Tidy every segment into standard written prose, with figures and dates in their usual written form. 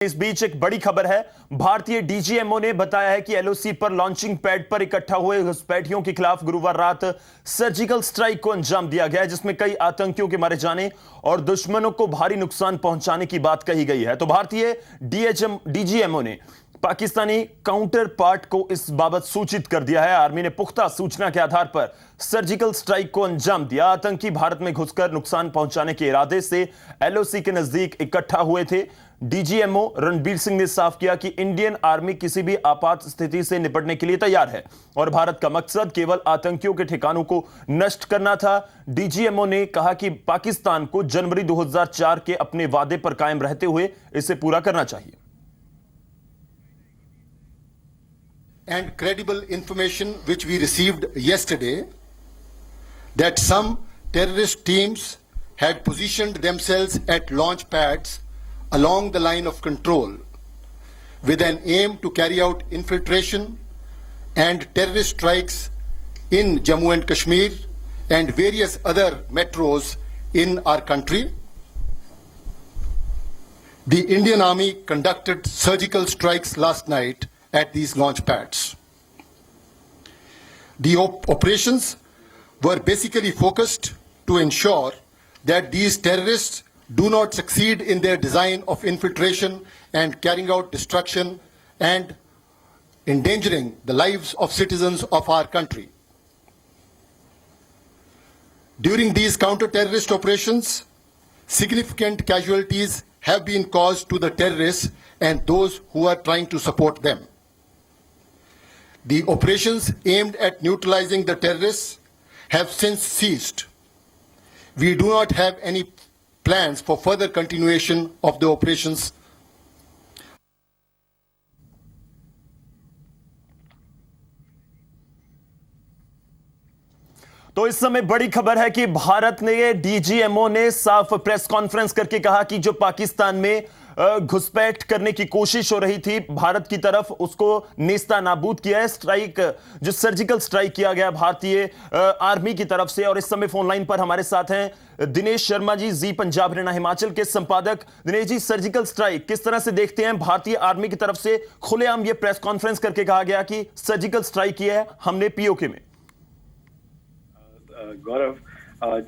इस बीच एक बड़ी खबर है। भारतीय डीजीएमओ ने बताया है कि एलओसी पर लॉन्चिंग पैड पर इकट्ठा हुए घुसपैठियों के खिलाफ गुरुवार रात सर्जिकल स्ट्राइक को अंजाम दिया गया है, जिसमें कई आतंकियों के मारे जाने और दुश्मनों को भारी नुकसान पहुंचाने की बात कही गई है। तो भारतीय डीजीएमओ ने पाकिस्तानी काउंटर पार्ट को इस बाबत सूचित कर दिया है। आर्मी ने पुख्ता सूचना के आधार पर सर्जिकल स्ट्राइक को अंजाम दिया। आतंकी भारत में घुसकर नुकसान पहुंचाने के इरादे से एलओसी के नजदीक इकट्ठा हुए थे। डीजीएमओ रणबीर सिंह ने साफ किया कि इंडियन आर्मी किसी भी आपात स्थिति से निपटने के लिए तैयार है और भारत का मकसद केवल आतंकियों के ठिकानों को नष्ट करना था। डीजीएमओ ने कहा कि पाकिस्तान को जनवरी 2004 के अपने वादे पर कायम रहते हुए इसे पूरा करना चाहिए। And credible information which we received yesterday that some terrorist teams had positioned themselves at launch pads along the line of control with an aim to carry out infiltration and terrorist strikes in Jammu and Kashmir and various other metros in our country. The Indian Army conducted surgical strikes last night at these launch pads. The operations were basically focused to ensure that these terrorists do not succeed in their design of infiltration and carrying out destruction and endangering the lives of citizens of our country. During these counter-terrorist operations, significant casualties have been caused to the terrorists and those who are trying to support them. The operations aimed at neutralizing the terrorists have since ceased. We do not have any plans for further continuation of the operations. तो इस समय बड़ी खबर है कि भारत ने DGMO ने साफ प्रेस कॉन्फ्रेंस करके कहा कि जो पाकिस्तान में घुसपैठ करने की कोशिश हो रही थी भारत की तरफ, उसको नेस्ता नाबूद किया है। स्ट्राइक, जो सर्जिकल स्ट्राइक किया गया भारतीय आर्मी की तरफ से। और इस समय फोन लाइन पर हमारे साथ हैं दिनेश शर्मा जी, जी पंजाब हरियाणा हिमाचल के संपादक। दिनेश जी, सर्जिकल स्ट्राइक किस तरह से देखते हैं? भारतीय आर्मी की तरफ से खुलेआम ये प्रेस कॉन्फ्रेंस करके कहा गया कि सर्जिकल स्ट्राइक किया है हमने पीओके में। गौरव,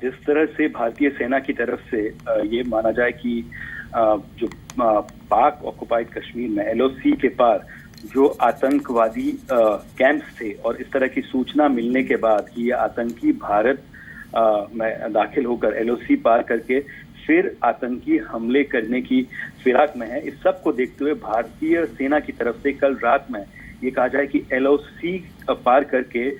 जिस तरह से भारतीय सेना की तरफ से ये माना जाए कि जो पाक ऑक्युपाइड कश्मीर में एलओसी के पार जो आतंकवादी कैंप्स थे और इस तरह की सूचना मिलने के बाद कि ये आतंकी भारत में दाखिल होकर एलओसी पार करके फिर आतंकी हमले करने की फिराक में है, इस सब को देखते हुए भारतीय सेना की तरफ से कल रात में ये कहा जाए कि एलओसी पार करके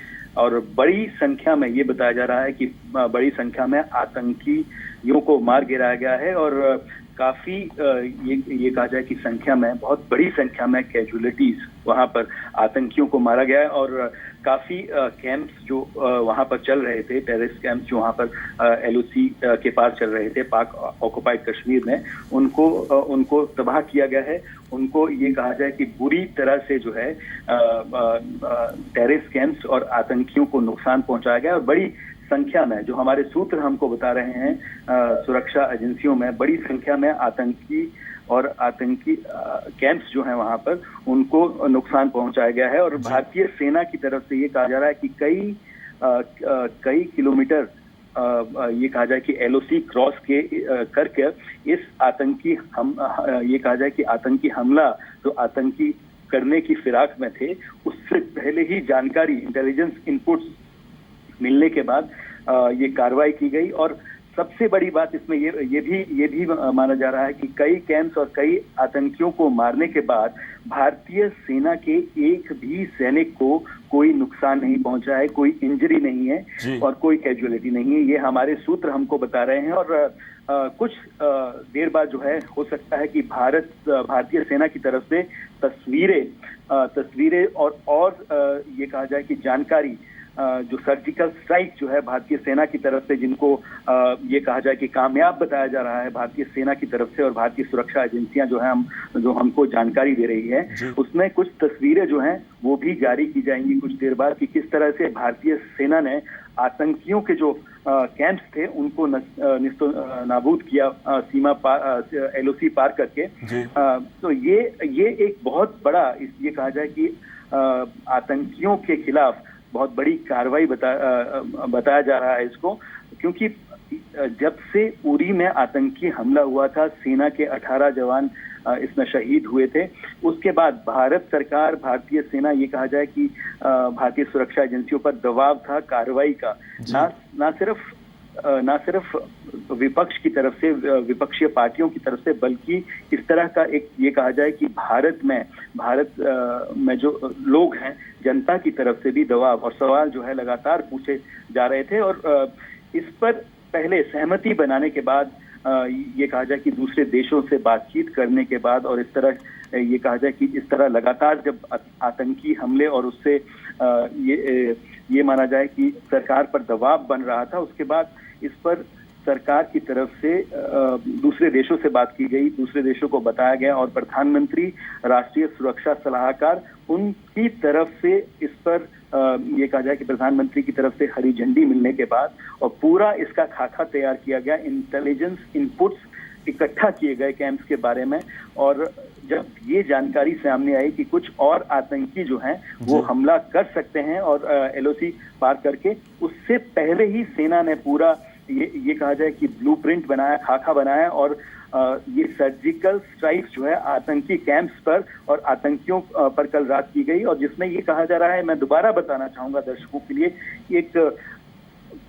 और बड़ी संख्या में ये बताया जा रहा है कि बड़ी संख्या में आतंकियों को मार गिराया गया है और काफी ये कहा जाए कि संख्या में, बहुत बड़ी संख्या में कैजुअलिटीज वहां पर आतंकियों को मारा गया है और काफी कैंप्स जो वहां पर चल रहे थे, टेररिस्ट कैंप्स जो वहां पर एलओसी के पार चल रहे थे पाक ऑक्युपाइड कश्मीर में, उनको तबाह किया गया है। उनको ये कहा जाए कि बुरी तरह से जो है टेररिस्ट कैंप्स और आतंकियों को नुकसान पहुंचाया गया और बड़ी संख्या में, जो हमारे सूत्र हमको बता रहे हैं सुरक्षा एजेंसियों में, बड़ी संख्या में आतंकी कैंप्स जो हैं वहां पर उनको नुकसान पहुंचाया गया है। और भारतीय सेना की तरफ से ये कहा जा रहा है कि कई किलोमीटर ये कहा जाए कि एलओसी क्रॉस करके इस ये कहा जाए कि आतंकी हमला जो आतंकी करने की फिराक में थे, उससे पहले ही जानकारी, इंटेलिजेंस इनपुट्स मिलने के बाद ये कार्रवाई की गई। और सबसे बड़ी बात इसमें ये भी माना जा रहा है कि कई कैंप्स और कई आतंकियों को मारने के बाद भारतीय सेना के एक भी सैनिक को कोई नुकसान नहीं पहुंचा है, कोई इंजरी नहीं है और कोई कैजुअलिटी नहीं है। ये हमारे सूत्र हमको बता रहे हैं और कुछ देर बाद जो है हो सकता है कि भारतीय सेना की तरफ से तस्वीरें और ये कहा जाए कि जानकारी, जो सर्जिकल स्ट्राइक जो है भारतीय सेना की तरफ से, जिनको ये कहा जाए कि कामयाब बताया जा रहा है भारतीय सेना की तरफ से और भारतीय सुरक्षा एजेंसियां जो हमको जानकारी दे रही है, उसमें कुछ तस्वीरें जो हैं वो भी जारी की जाएंगी कुछ देर बाद कि किस तरह से भारतीय सेना ने आतंकियों के जो कैंप्स थे उनको निस्तो नाबूद किया सीमा पार एलओसी पार करके। तो ये एक बहुत बड़ा ये कहा जाए कि आतंकियों के खिलाफ बहुत बड़ी कार्रवाई बताया जा रहा है इसको, क्योंकि जब से उरी में आतंकी हमला हुआ था, सेना के 18 जवान इसमें शहीद हुए थे, उसके बाद भारत सरकार, भारतीय सेना, ये कहा जाए कि भारतीय सुरक्षा एजेंसियों पर दबाव था कार्रवाई का, ना सिर्फ विपक्ष की तरफ से, विपक्षीय पार्टियों की तरफ से, बल्कि इस तरह का एक ये कहा जाए कि भारत में जो लोग हैं, जनता की तरफ से भी दबाव और सवाल जो है लगातार पूछे जा रहे थे। और इस पर पहले सहमति बनाने के बाद, ये कहा जाए कि दूसरे देशों से बातचीत करने के बाद, और इस तरह ये कहा जाए कि इस तरह लगातार जब आतंकी हमले और उससे ये माना जाए कि सरकार पर दबाव बन रहा था, उसके बाद इस पर सरकार की तरफ से दूसरे देशों से बात की गई, दूसरे देशों को बताया गया, और प्रधानमंत्री, राष्ट्रीय सुरक्षा सलाहकार, उनकी तरफ से इस पर ये कहा जाए कि प्रधानमंत्री की तरफ से हरी झंडी मिलने के बाद और पूरा इसका खाका तैयार किया गया, इंटेलिजेंस इनपुट्स इकट्ठा किए गए कैंप्स के बारे में। और जब ये जानकारी सामने आई कि कुछ और आतंकी जो हैं वो हमला कर सकते हैं और एलओसी पार करके, उससे पहले ही सेना ने पूरा ये कहा जाए कि ब्लूप्रिंट बनाया, खाका बनाया, और ये सर्जिकल स्ट्राइक्स जो है आतंकी कैंप्स पर और आतंकियों पर कल रात की गई, और जिसमें ये कहा जा रहा है, मैं दोबारा बताना चाहूंगा दर्शकों के लिए, एक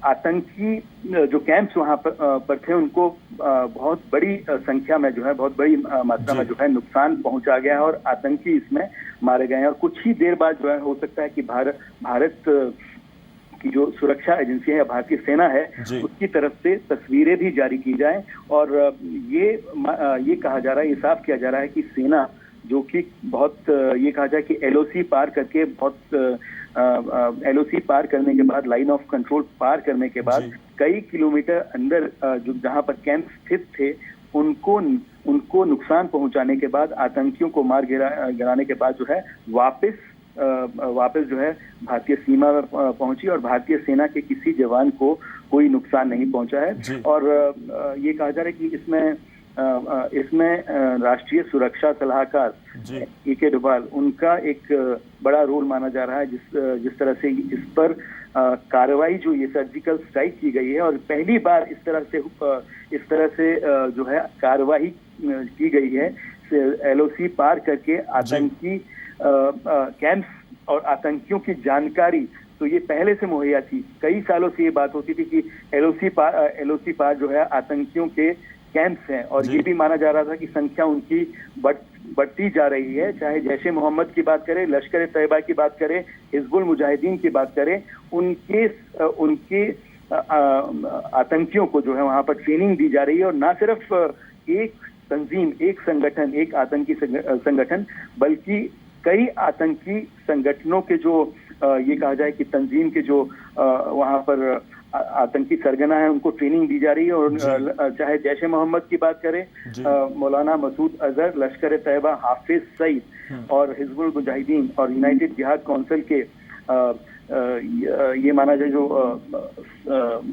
आतंकी जो कैंप्स वहां पर थे, उनको बहुत बड़ी संख्या में जो है, बहुत बड़ी मात्रा में जो है नुकसान पहुंचा गया है, और आतंकी इसमें मारे गए हैं। और कुछ ही देर बाद जो है हो सकता है कि भारत की जो सुरक्षा एजेंसी है या भारतीय सेना है, उसकी तरफ से तस्वीरें भी जारी की जाएं, और ये कहा जा रहा है, ये साफ किया जा रहा है कि सेना जो कि बहुत ये कहा जाए कि एलओसी पार करके, बहुत एलओसी पार करने के बाद, लाइन ऑफ कंट्रोल पार करने के बाद, कई किलोमीटर अंदर जो जहां पर कैंप स्थित थे, उनको नुकसान पहुंचाने के बाद, आतंकियों को मार गिराने के बाद जो है वापस जो है भारतीय सीमा में पहुंची, और भारतीय सेना के किसी जवान को कोई नुकसान नहीं पहुंचा है। और ये कहा जा रहा है कि इसमें राष्ट्रीय सुरक्षा सलाहकार ए.के. डोभाल, उनका एक बड़ा रोल माना जा रहा है, जिस तरह से इस पर कार्रवाई जो ये सर्जिकल स्ट्राइक की गई है, और पहली बार इस तरह से जो है कार्रवाई की गई है एलओसी पार करके आतंकी कैंप्स और आतंकियों की जानकारी, तो ये पहले से मुहैया थी। कई सालों से ये बात होती थी कि एलओसी पार जो है आतंकियों के कैंप्स हैं, और ये भी माना जा रहा था कि संख्या उनकी बढ़ती जा रही है। चाहे जैश ए मोहम्मद की बात करें, लश्कर ए तैयबा की बात करें, हिजबुल मुजाहिदीन की बात करें, उनके आतंकियों को जो है वहां पर ट्रेनिंग दी जा रही है, और ना सिर्फ एक तंजीम, एक संगठन, एक आतंकी संगठन, बल्कि कई आतंकी संगठनों के जो ये कहा जाए कि तंजीम के जो वहां पर आतंकी सरगना है, उनको ट्रेनिंग दी जा रही है। और चाहे जैश ए मोहम्मद की बात करें, मौलाना मसूद अजहर, लश्कर ए तैयबा, हाफिज सईद, और हिजबुल मुजाहिदीन और यूनाइटेड जिहाद काउंसिल के ये माना जाए जो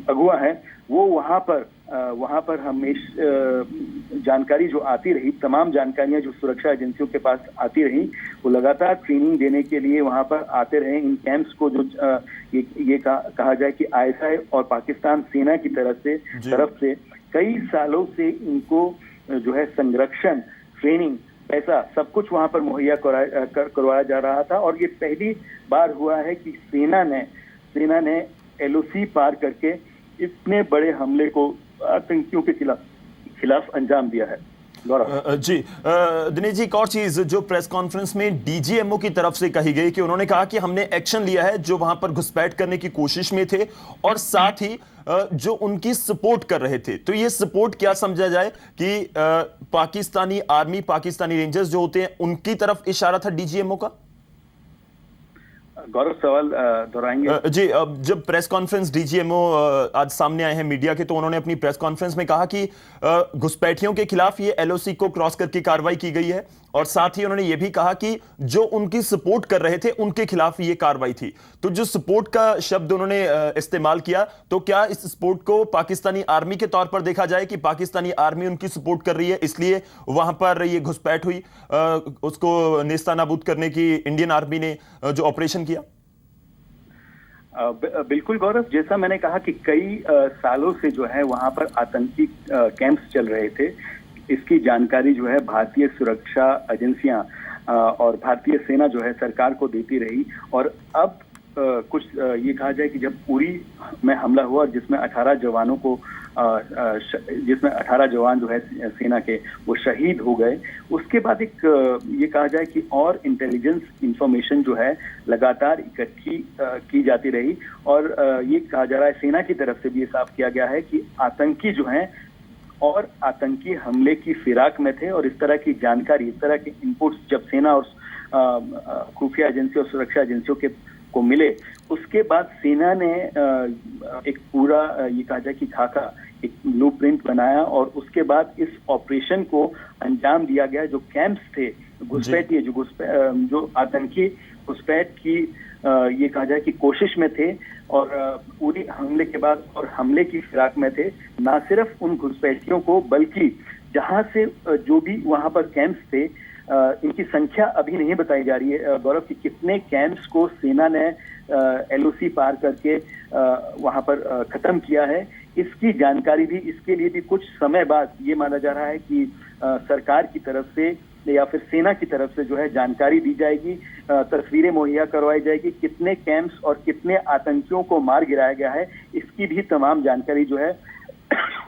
अगुआ हैं, वो वहां पर हमेशा जानकारी जो आती रही, तमाम जानकारियां जो सुरक्षा एजेंसियों के पास आती रही, वो लगातार ट्रेनिंग देने के लिए वहां पर आते रहे। इन कैंप्स को जो ये कहा जाए कि आईएसआई और पाकिस्तान सेना की तरफ से कई सालों से इनको जो है संरक्षण, ट्रेनिंग, पैसा, सब कुछ वहां पर मुहैया करवाया जा रहा था। और ये पहली बार हुआ है कि सेना ने एलओसी पार करके इतने बड़े हमले को आतंकियों के खिलाफ अंजाम दिया है। जी दिनेश जी, एक और चीज जो प्रेस कॉन्फ्रेंस में डीजीएमओ की तरफ से कही गई कि उन्होंने कहा कि हमने एक्शन लिया है जो वहां पर घुसपैठ करने की कोशिश में थे, और साथ ही जो उनकी सपोर्ट कर रहे थे। तो ये सपोर्ट क्या समझा जाए कि पाकिस्तानी आर्मी, पाकिस्तानी रेंजर्स जो होते हैं, उनकी तरफ इशारा था डीजीएमओ का? गौरव, सवाल दोहराएंगे? जी, जब प्रेस कॉन्फ्रेंस डीजीएमओ आज सामने आए हैं मीडिया के, तो उन्होंने अपनी प्रेस कॉन्फ्रेंस में कहा कि घुसपैठियों के खिलाफ ये एलओसी को क्रॉस करके कार्रवाई की गई है, और साथ ही उन्होंने यह भी कहा कि जो उनकी सपोर्ट कर रहे थे उनके खिलाफ ये कार्रवाई थी। तो जो सपोर्ट का शब्द उन्होंने इस्तेमाल किया, तो क्या इस सपोर्ट को पाकिस्तानी आर्मी के तौर पर देखा जाए कि पाकिस्तानी आर्मी उनकी सपोर्ट कर रही है, इसलिए वहां पर ये घुसपैठ हुई, उसको नेस्तनाबूद करने की इंडियन आर्मी ने जो ऑपरेशन किया? बिल्कुल गौरव, जैसा मैंने कहा कि कई सालों से जो है वहां पर आतंकी कैंप्स चल रहे थे। इसकी जानकारी जो है भारतीय सुरक्षा एजेंसियां और भारतीय सेना जो है सरकार को देती रही। और अब कुछ ये कहा जाए कि जब उरी में हमला हुआ जिसमें 18 जवानों को जिसमें 18 जवान जो है सेना के वो शहीद हो गए, उसके बाद एक ये कहा जाए कि और इंटेलिजेंस इंफॉर्मेशन जो है लगातार इकट्ठी की जाती रही। और ये कहा जा रहा है, सेना की तरफ से भी ये साफ किया गया है कि आतंकी जो हैं और आतंकी हमले की फिराक में थे। और इस तरह की जानकारी, इस तरह के इनपुट्स जब सेना और खुफिया एजेंसी और सुरक्षा एजेंसियों को मिले, उसके बाद सेना ने एक पूरा ये कहा जाए कि खाका, एक ब्लूप्रिंट बनाया और उसके बाद इस ऑपरेशन को अंजाम दिया गया। जो कैंप्स थे घुसपैठ, ये जो आतंकी घुसपैठ की ये कहा जाए कि कोशिश में थे और पूरी हमले के बाद और हमले की फिराक में थे। ना सिर्फ उन घुसपैठियों को, बल्कि जहां से जो भी वहां पर कैंप्स थे, इनकी संख्या अभी नहीं बताई जा रही है गौरव कि कितने कैंप्स को सेना ने एलओसी पार करके वहां पर खत्म किया है। इसकी जानकारी भी, इसके लिए भी कुछ समय बाद ये माना जा रहा है कि सरकार की तरफ से या फिर सेना की तरफ से जो है जानकारी दी जाएगी, तस्वीरें मुहैया करवाई जाएगी, कितने कैंप्स और कितने आतंकियों को मार गिराया गया है। इसकी भी तमाम जानकारी जो है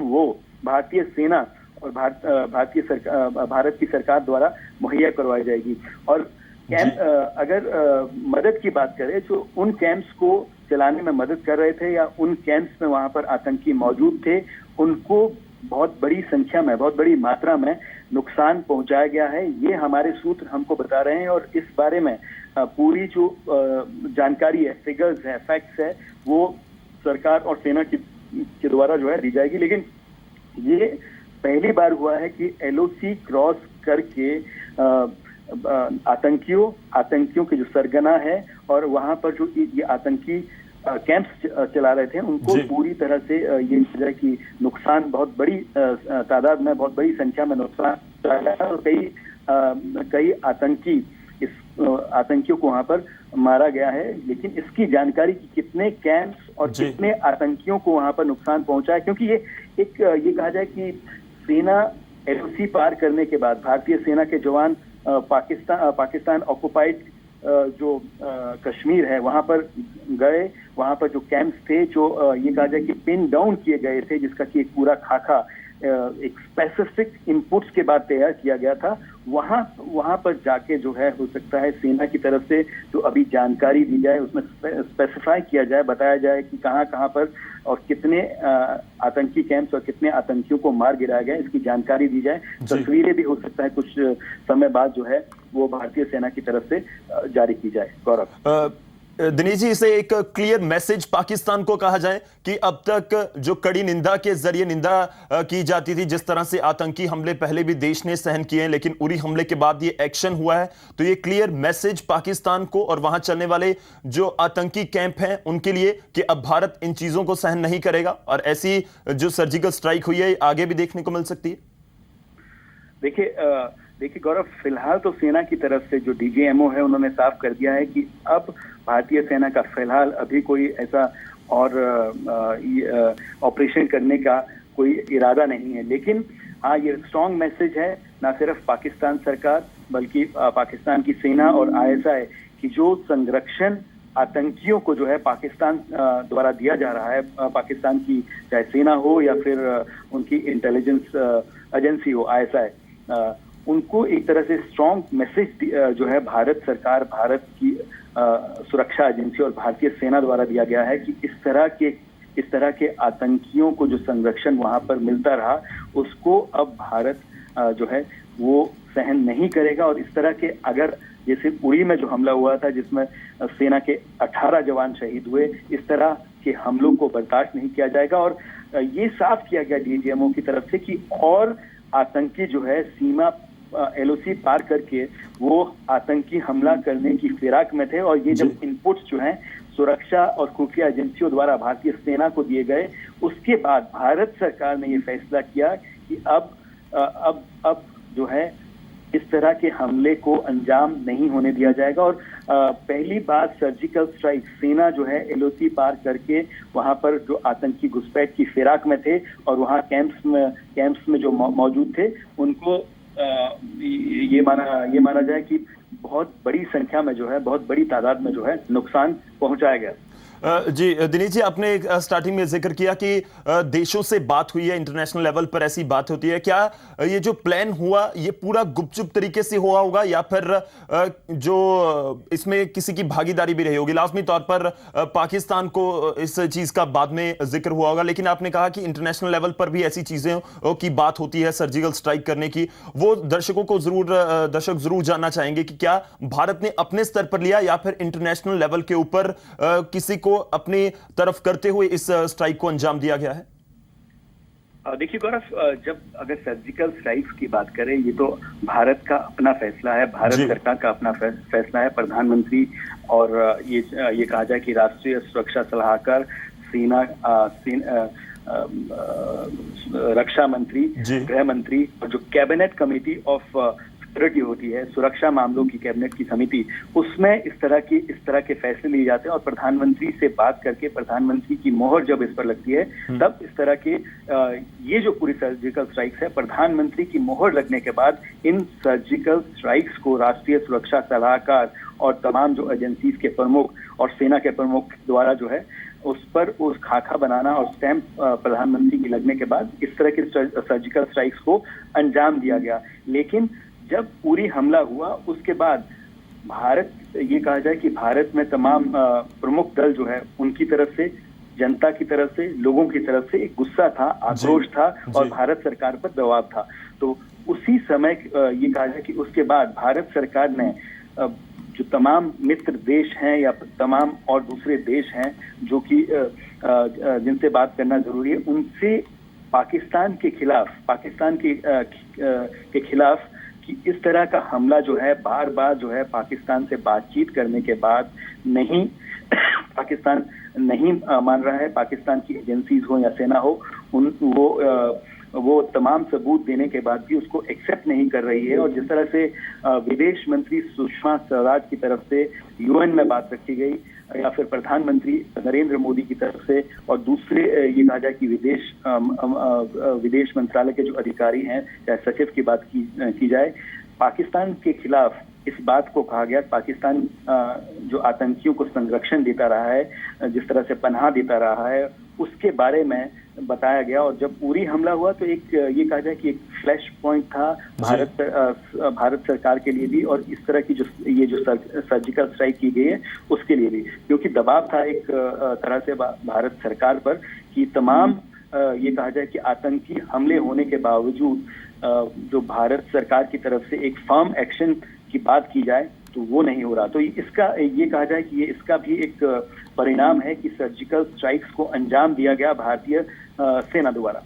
वो भारतीय सेना और भारत की सरकार द्वारा मुहैया करवाई जाएगी। और कैंप अगर मदद की बात करें, जो उन कैंप्स को चलाने में मदद कर रहे थे या उन कैंप्स में वहां पर आतंकी मौजूद थे, उनको बहुत बड़ी संख्या में, बहुत बड़ी मात्रा में नुकसान पहुंचाया गया है। ये हमारे सूत्र हमको बता रहे हैं और इस बारे में पूरी जो जानकारी है, फिगर्स है, फैक्ट्स है, वो सरकार और सेना के द्वारा जो है दी जाएगी। लेकिन ये पहली बार हुआ है कि एलओसी क्रॉस करके आतंकियों के जो सरगना है और वहां पर जो ये आतंकी कैंप्स चला रहे थे, उनको पूरी तरह से ये कहा कि नुकसान, बहुत बड़ी तादाद में, बहुत बड़ी संख्या में नुकसान और कई आतंकियों को वहां पर मारा गया है। लेकिन इसकी जानकारी कि कितने कैंप्स और कितने आतंकियों को वहां पर नुकसान पहुंचा है, क्योंकि ये कहा जाए कि सेना एलओसी पार करने के बाद भारतीय सेना के जवान पाकिस्तान ऑक्युपाइड जो कश्मीर है वहां पर गए। वहां पर जो कैंप्स थे, जो ये कहा जाए कि पिन डाउन किए गए थे, जिसका कि एक पूरा खाका एक स्पेसिफिक इनपुट्स के बाद तैयार किया गया था, वहां पर जाके जो है हो सकता है सेना की तरफ से जो अभी जानकारी दी जाए, उसमें स्पेसिफाई किया जाए, बताया जाए कि कहां पर और कितने आतंकी कैंप्स और कितने आतंकियों को मार गिराया गया, इसकी जानकारी दी जाए। तस्वीरें भी हो सकता है कुछ समय बाद जो है वो भारतीय सेना की तरफ से जारी की जाए। गौरव, दिनेश जी, इसे एक क्लियर मैसेज पाकिस्तान को कहा जाए कि अब तक जो कड़ी निंदा के जरिए निंदा की जाती थी, जिस तरह से आतंकी हमले पहले भी देश ने सहन किए हैं, लेकिन उरी हमले के बाद ये एक्शन हुआ है, तो ये क्लियर मैसेज पाकिस्तान को और वहां चलने वाले जो आतंकी कैंप हैं उनके लिए कि अब भारत इन चीजों को सहन नहीं करेगा और ऐसी जो सर्जिकल स्ट्राइक हुई है आगे भी देखने को मिल सकती है। देखिए गौरव, फिलहाल तो सेना की तरफ से जो डीजीएमओ है उन्होंने साफ कर दिया है कि अब भारतीय सेना का फिलहाल अभी कोई ऐसा और ऑपरेशन करने का कोई इरादा नहीं है। लेकिन हाँ, ये स्ट्रॉन्ग मैसेज है ना सिर्फ पाकिस्तान सरकार बल्कि पाकिस्तान की सेना और आईएसआई की जो संरक्षण आतंकियों को जो है पाकिस्तान द्वारा दिया जा रहा है, पाकिस्तान की चाहे सेना हो या फिर उनकी इंटेलिजेंस एजेंसी हो आईएसआई, उनको एक तरह से स्ट्रॉन्ग मैसेज जो है भारत सरकार, भारत की सुरक्षा एजेंसी और भारतीय सेना द्वारा दिया गया है कि इस तरह के आतंकियों को जो संरक्षण वहां पर मिलता रहा, उसको अब भारत जो है वो सहन नहीं करेगा। और इस तरह के, अगर जैसे उरी में जो हमला हुआ था जिसमें सेना के 18 जवान शहीद हुए, इस तरह के हमलों को बर्दाश्त नहीं किया जाएगा। और ये साफ किया गया डीजीएमओ की तरफ से कि और आतंकी जो है सीमा एलओसी पार करके वो आतंकी हमला करने की फिराक में थे। और ये जब इनपुट्स जो हैं सुरक्षा और खुफिया एजेंसियों द्वारा भारतीय सेना को दिए गए, उसके बाद भारत सरकार ने ये फैसला किया कि अब जो है इस तरह के हमले को अंजाम नहीं होने दिया जाएगा। और पहली बार सर्जिकल स्ट्राइक सेना जो है एलओसी पार करके वहां पर जो आतंकी घुसपैठ की फिराक में थे और वहां कैंप्स में जो मौजूद थे उनको ये माना जाए कि बहुत बड़ी संख्या में जो है, बहुत बड़ी तादाद में जो है नुकसान पहुंचाया गया। जी दिनेश जी, आपने स्टार्टिंग में जिक्र किया कि देशों से बात हुई है, इंटरनेशनल लेवल पर ऐसी बात होती है। क्या ये जो प्लान हुआ ये पूरा गुपचुप तरीके से हुआ होगा या फिर जो इसमें किसी की भागीदारी भी रही होगी? लाजमी तौर पर पाकिस्तान को इस चीज का बाद में जिक्र हुआ होगा, लेकिन आपने कहा कि इंटरनेशनल लेवल पर भी ऐसी चीजें की बात होती है सर्जिकल स्ट्राइक करने की। वो दर्शक जरूर जानना चाहेंगे कि क्या भारत ने अपने स्तर पर लिया या फिर इंटरनेशनल लेवल के ऊपर किसी को अपनी तरफ करते हुए इस स्ट्राइक को अंजाम दिया गया है? देखिए गौरव, जब अगर सर्जिकल स्ट्राइक्स की बात करें, ये तो भारत का अपना फैसला है, भारत सरकार का अपना फैसला है। प्रधानमंत्री और ये कहा जाए कि राष्ट्रीय सुरक्षा सलाहकार, सेना, रक्षा मंत्री, गृह मंत्री और जो कैबिनेट कमेटी ऑफ सिक्योरिटी होती है, सुरक्षा मामलों की कैबिनेट की समिति, उसमें इस तरह के फैसले लिए जाते हैं। और प्रधानमंत्री से बात करके प्रधानमंत्री की मोहर जब इस पर लगती है, तब इस तरह के ये जो पूरी सर्जिकल स्ट्राइक्स है, प्रधानमंत्री की मोहर लगने के बाद इन सर्जिकल स्ट्राइक्स को राष्ट्रीय सुरक्षा सलाहकार और तमाम जो एजेंसीज के प्रमुख और सेना के प्रमुख द्वारा जो है उस खाका बनाना और स्टैंप प्रधानमंत्री की लगने के बाद इस तरह के सर्जिकल स्ट्राइक्स को अंजाम दिया गया। लेकिन जब पूरी हमला हुआ उसके बाद भारत, ये कहा जाए कि भारत में तमाम प्रमुख दल जो है उनकी तरफ से, जनता की तरफ से, लोगों की तरफ से एक गुस्सा था, आक्रोश था और भारत सरकार पर दबाव था। तो उसी समय ये कहा जाए कि उसके बाद भारत सरकार ने जो तमाम मित्र देश हैं या तमाम और दूसरे देश हैं जो कि जिनसे बात करना जरूरी है, उनसे पाकिस्तान के खिलाफ कि इस तरह का हमला जो है बार बार जो है पाकिस्तान से बातचीत करने के बाद नहीं पाकिस्तान नहीं मान रहा है। पाकिस्तान की एजेंसीज हो या सेना हो, वो तमाम सबूत देने के बाद भी उसको एक्सेप्ट नहीं कर रही है। और जिस तरह से विदेश मंत्री सुषमा स्वराज की तरफ से यूएन में बात रखी गई या फिर प्रधानमंत्री नरेंद्र मोदी की तरफ से और दूसरे ये कहा जाए कि विदेश मंत्रालय के जो अधिकारी हैं, चाहे सचिव की बात की जाए, पाकिस्तान के खिलाफ इस बात को कहा गया, पाकिस्तान जो आतंकियों को संरक्षण देता रहा है, जिस तरह से पनाह देता रहा है, उसके बारे में बताया गया। और जब उरी हमला हुआ तो एक ये कहा जाए कि एक फ्लैश पॉइंट था भारत सरकार के लिए भी और इस तरह की जो सर्जिकल स्ट्राइक की गई है उसके लिए भी, क्योंकि दबाव था एक तरह से भारत सरकार पर कि तमाम ये कहा जाए कि आतंकी हमले होने के बावजूद जो भारत सरकार की तरफ से एक फर्म एक्शन की बात की जाए तो वो नहीं हो रहा। तो इसका ये कहा जाए कि ये इसका भी एक परिणाम है कि सर्जिकल स्ट्राइक्स को अंजाम दिया गया भारतीय सेना द्वारा।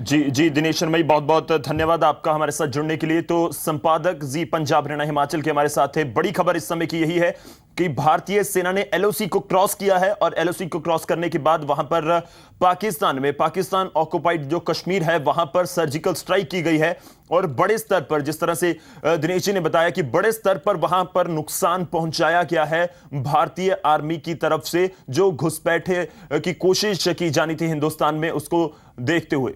जी दिनेश शर्मा, बहुत बहुत धन्यवाद आपका हमारे साथ जुड़ने के लिए। तो संपादक जी पंजाब हरियाणा हिमाचल के हमारे साथ थे। बड़ी खबर इस समय की यही है कि भारतीय सेना ने एलओसी को क्रॉस किया है और एलओसी को क्रॉस करने के बाद वहां पर पाकिस्तान ऑक्युपाइड जो कश्मीर है वहां पर सर्जिकल स्ट्राइक की गई है। और बड़े स्तर पर, जिस तरह से दिनेश जी ने बताया कि बड़े स्तर पर वहां पर नुकसान पहुंचाया गया है भारतीय आर्मी की तरफ से, जो घुसपैठ की कोशिश की जानी थी हिंदुस्तान में, उसको देखते हुए।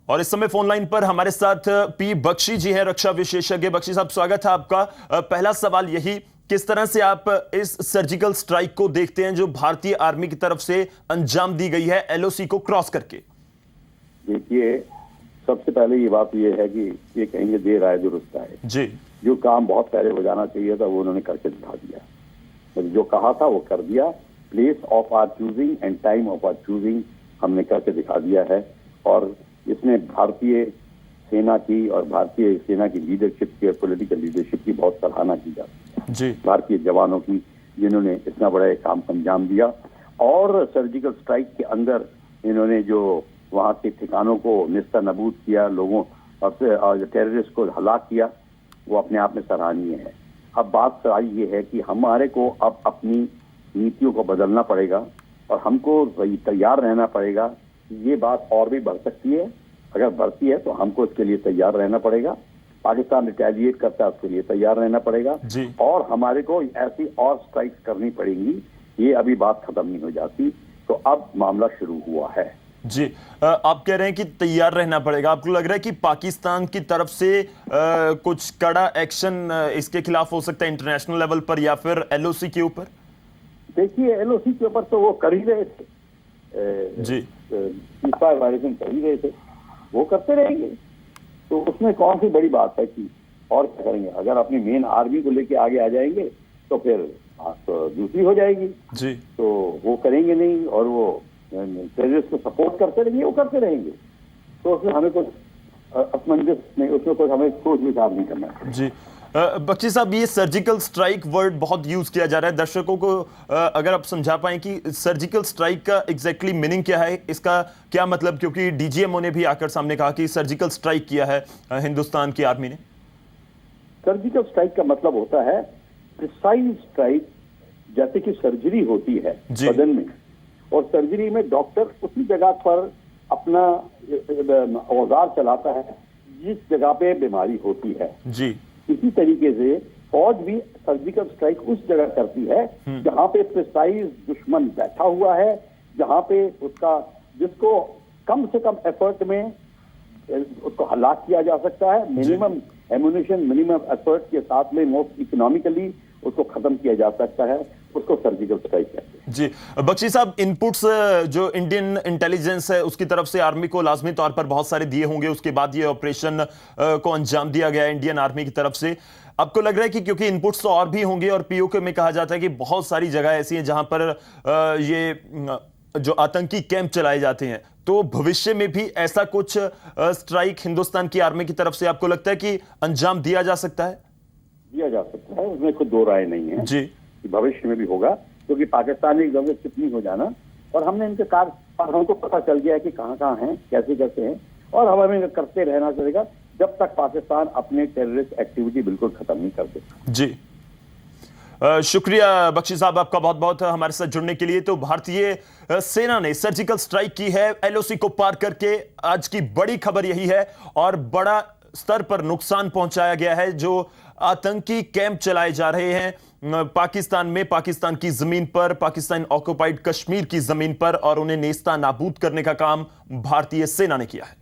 और इस समय फोन लाइन पर हमारे साथ पी बख्शी जी हैं, रक्षा विशेषज्ञ। बख्शी साहब, स्वागत है आपका। पहला सवाल यही, किस तरह से आप इस सर्जिकल स्ट्राइक को देखते हैं जो भारतीय आर्मी की तरफ से अंजाम दी गई है एलओसी को क्रॉस करके? देखिए, सबसे पहले ये बात ये है कि ये कहेंगे देर आए दुरुस्त आए जी। जो काम बहुत पहले हो जाना चाहिए था वो उन्होंने करके दिखा दिया, तो जो कहा था वो कर दिया। Place of our choosing and time of our choosing हमने करके दिखा दिया है। और इसमें भारतीय सेना की और भारतीय सेना की लीडरशिप की और पॉलिटिकल लीडरशिप की बहुत सराहना की जाती है जी। भारतीय जवानों की, जिन्होंने इतना बड़ा एक काम अंजाम दिया। और सर्जिकल स्ट्राइक के अंदर इन्होंने जो वहां के ठिकानों को निस्ता नबूद किया, लोगों और टेररिस्ट को हलाक किया, वो अपने आप में सराहनीय है। अब बात सारी ये है कि हमारे को अब अपनी नीतियों को बदलना पड़ेगा और हमको तैयार रहना पड़ेगा। ये बात और भी बढ़ सकती है, अगर बढ़ती है तो हमको इसके लिए तैयार रहना पड़ेगा। पाकिस्तान रिटेलिएट करता है, उसके लिए तैयार रहना पड़ेगा और हमारे को ऐसी और स्ट्राइक्स करनी पड़ेंगी। ये अभी बात खत्म नहीं हो जाती, तो अब मामला शुरू हुआ है। जी, आप कह रहे हैं कि तैयार रहना पड़ेगा। आपको लग रहा है कि पाकिस्तान की तरफ से कुछ कड़ा एक्शन इसके खिलाफ हो सकता है इंटरनेशनल लेवल पर या फिर एलओसी के ऊपर? देखिए, एलओसी के ऊपर तो वो कर ही रहे थे, सीज़फायर वायलेशन कर ही रहे थे, वो करते रहेंगे। तो उसमें कौन सी बड़ी बात है कि और क्या करेंगे? अगर अपनी मेन आर्मी को लेके आगे आ जाएंगे तो फिर बात तो दूसरी हो जाएगी जी। तो वो करेंगे नहीं और वो टेररिस्ट को सपोर्ट करते रहेंगे, वो करते रहेंगे। तो उसमें हमें कुछ असमंजस नहीं, उसमें कुछ हमें सोच विचार नहीं करना है जी। बख्शी साहब, ये सर्जिकल स्ट्राइक वर्ड बहुत यूज किया जा रहा है। दर्शकों को अगर आप समझा पाएं कि सर्जिकल स्ट्राइक का एग्जैक्टली मीनिंग क्या है, इसका क्या मतलब, क्योंकि डीजीएमओ ने भी आकर सामने कहा कि सर्जिकल स्ट्राइक किया है हिंदुस्तान की आर्मी ने। सर्जिकल स्ट्राइक का मतलब होता है प्रिसाइज स्ट्राइक, जैसे कि सर्जरी होती है बदन में, और सर्जरी में डॉक्टर उसी जगह पर अपना औजार चलाता है जिस जगह पे बीमारी होती है जी। इसी तरीके से फौज भी सर्जिकल स्ट्राइक उस जगह करती है जहां पे प्रिसाइज दुश्मन बैठा हुआ है, जहां पे उसका जिसको कम से कम एफर्ट में उसको हलाक किया जा सकता है, मिनिमम एम्यूनिशन, मिनिमम एफर्ट के साथ में मोस्ट इकोनॉमिकली उसको खत्म किया जा सकता है, उसको सर्जिकल स्ट्राइक कहते हैं जी। बख्शी साहब, इनपुट्स जो इंडियन इंटेलिजेंस है उसकी तरफ से आर्मी को लाजमी तौर पर बहुत सारे दिए होंगे, उसके बाद ये ऑपरेशन को अंजाम दिया गया इंडियन आर्मी की तरफ से। आपको लग रहा है कि क्योंकि इनपुट्स तो और भी होंगे और पीओके में कहा जाता है कि बहुत सारी जगह ऐसी हैं जहां पर ये जो आतंकी कैंप चलाए जाते हैं, तो भविष्य में भी ऐसा कुछ स्ट्राइक हिंदुस्तान की आर्मी की तरफ से आपको लगता है कि अंजाम दिया जा सकता है? दिया जा सकता है, उसमें कोई दो राय नहीं है जी कि भविष्य में भी होगा, क्योंकि पाकिस्तान एक जगह चिप नहीं हो जाना, और हमने इनके कार्य पर हमको पता चल गया है कि कहाँ कहाँ हैं, कैसे कैसे हैं, और हमें करते रहना चाहिए जब तक पाकिस्तान अपने टेररिस्ट एक्टिविटी बिल्कुल खत्म नहीं कर देता जी। शुक्रिया बख्शी साहब आपका बहुत बहुत हमारे साथ जुड़ने के लिए। तो भारतीय सेना ने सर्जिकल स्ट्राइक की है एलओसी को पार करके। आज की बड़ी खबर यही है और बड़ा स्तर पर नुकसान पहुंचाया गया है। जो आतंकी कैंप चलाए जा रहे हैं पाकिस्तान में, पाकिस्तान की जमीन पर, पाकिस्तान ऑक्युपाइड कश्मीर की जमीन पर, और उन्हें नेस्ता नाबूद करने का काम भारतीय सेना ने किया है।